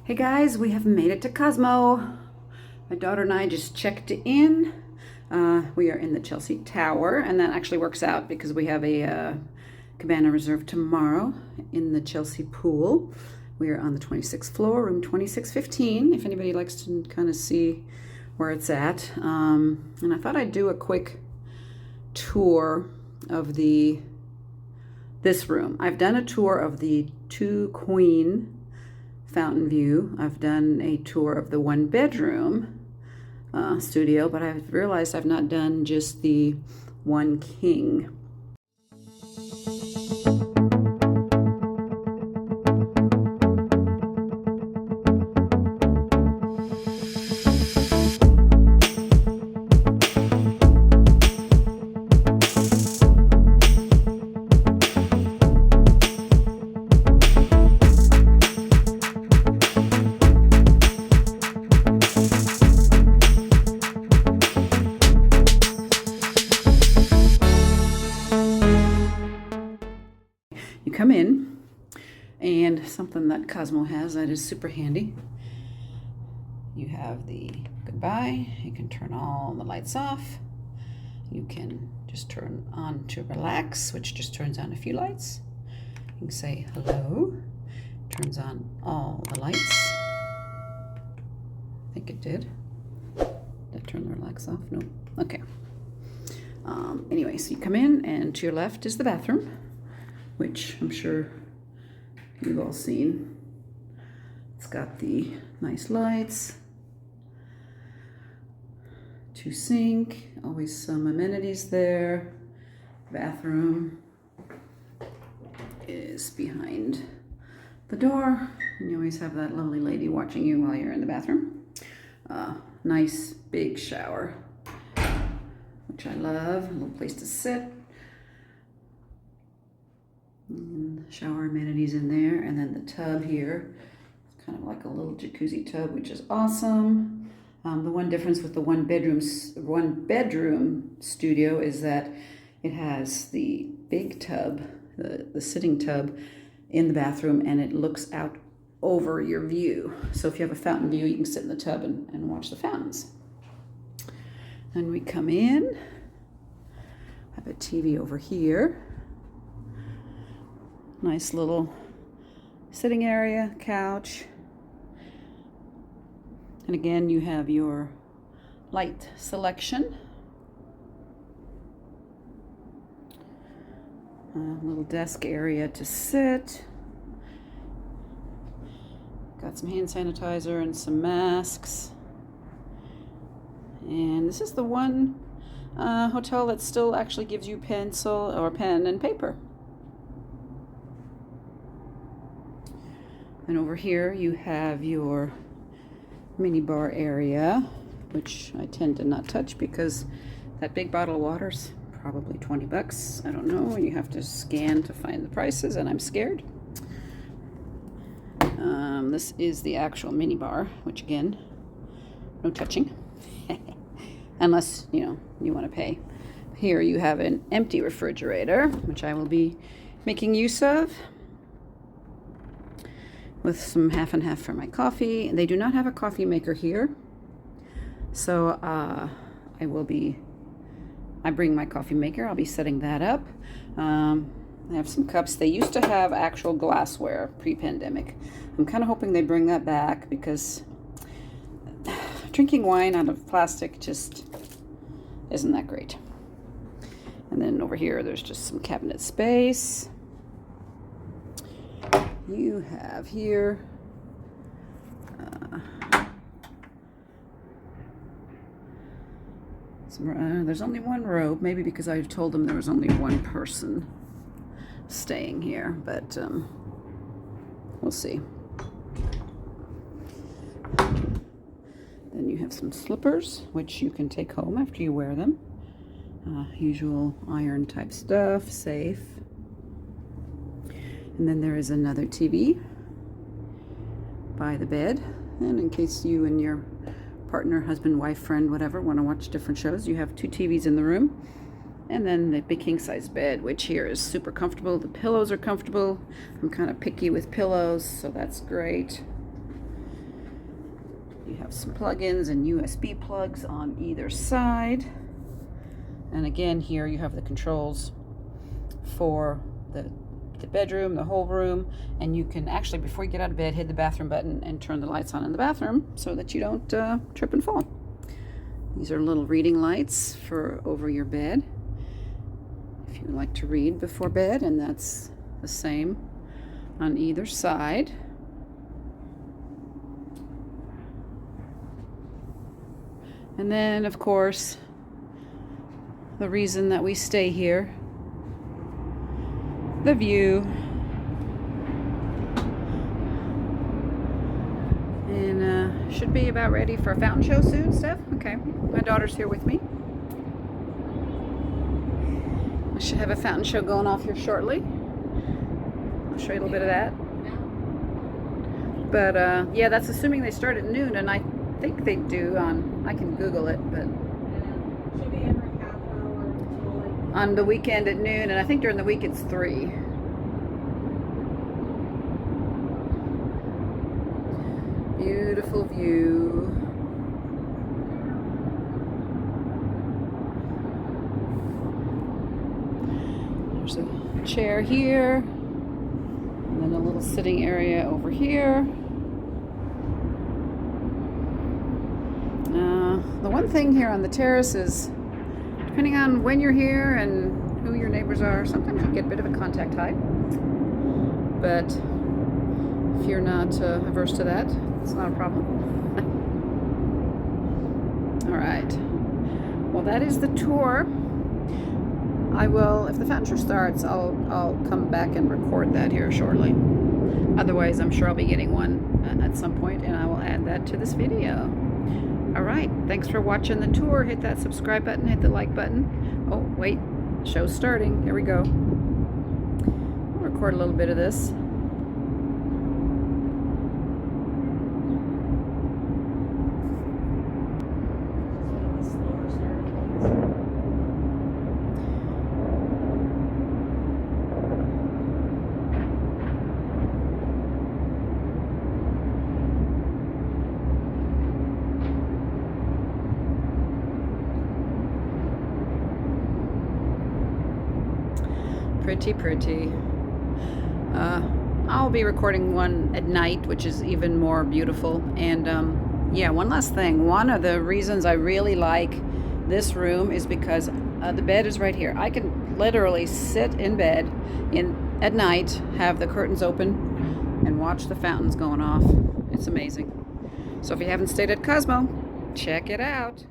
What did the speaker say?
Hey guys, we have made it to Cosmo. My daughter and I just checked in. We are in the Chelsea Tower, and that actually works out because we have a cabana reserved tomorrow in the Chelsea pool. We are on the 26th floor, room 2615, if anybody likes to kind of see where it's at. And I thought I'd do a quick tour of this room. I've done a tour of the two queen fountain view. I've done a tour of the one bedroom studio, but I've realized I've not done just the one king. You come in, and something that Cosmo has that is super handy. You have the goodbye. You can turn all the lights off. You can just turn on to relax, which just turns on a few lights. You can say hello. Turns on all the lights. I think it did. Did I turn the relax off? No. Okay. Anyway, so you come in, and to your left is the bathroom, which I'm sure you've all seen. It's got the nice lights, to sink, always some amenities there. Bathroom is behind the door, and you always have that lovely lady watching you while you're in the bathroom. Nice big shower, which I love. A little place to sit. And shower amenities in there, and then the tub here. It's kind of like a little jacuzzi tub, which is awesome. The one difference with the one bedroom studio is that it has the big tub, the sitting tub in the bathroom, and it looks out over your view. So if you have a fountain view, you can sit in the tub and watch the fountains. Then we come in, have a TV over here. Nice little sitting area, couch. And again, you have your light selection. A little desk area to sit. Got some hand sanitizer and some masks. And this is the one hotel that still actually gives you pencil or pen and paper. And over here you have your mini bar area, which I tend to not touch because that big bottle of water's probably 20 bucks. I don't know. You have to scan to find the prices, and I'm scared. This is the actual mini bar, which again, no touching. Unless, you want to pay. Here you have an empty refrigerator, which I will be making use of, with some half and half for my coffee. They do not have a coffee maker here, so I bring my coffee maker. I'll be setting that up. I have some cups. They used to have actual glassware pre-pandemic. I'm kind of hoping they bring that back because drinking wine out of plastic just isn't that great. And then over here, there's just some cabinet space. You have here there's only one robe, maybe because I told them there was only one person staying here, but we'll see. Then you have some slippers, which you can take home after you wear them. Usual iron type stuff, safe. And then there is another TV by the bed. And in case you and your partner, husband, wife, friend, whatever, want to watch different shows, you have two TVs in the room. And then the big king size bed, which here is super comfortable. The pillows are comfortable. I'm kind of picky with pillows, so that's great. You have some plug-ins and USB plugs on either side. And again, here you have the controls for the bedroom, the whole room, and you can actually, before you get out of bed, hit the bathroom button and turn the lights on in the bathroom so that you don't trip and fall. These are little reading lights for over your bed if you like to read before bed, and that's the same on either side. And then, of course, the reason that we stay here, the view. And should be about ready for a fountain show soon, Steph? Okay, my daughter's here with me. I should have a fountain show going off here shortly. I'll show you a little bit of that. But yeah, that's assuming they start at noon, and I think they do on, I can Google it, but Should be every half hour until like on the weekend at noon, and I think during the week it's 3. Beautiful view. There's a chair here, and then a little sitting area over here. The one thing here on the terrace is, depending on when you're here and who your neighbors are, sometimes you get a bit of a contact high. But if you're not averse to that, it's not a problem. All right. Well, that is the tour. I will, if the fountain show starts, I'll come back and record that here shortly. Otherwise, I'm sure I'll be getting one at some point, and I will add that to this video. All right, thanks for watching the tour. Hit that subscribe button, hit the like button. Oh, wait, show's starting. Here we go. I'll record a little bit of this. one of the slower starting ones. Pretty, pretty. I'll be recording one at night, which is even more beautiful. And yeah, one last thing. One of the reasons I really like this room is because the bed is right here. I can literally sit in bed at night, have the curtains open, and watch the fountains going off. It's amazing. So if you haven't stayed at Cosmo, check it out.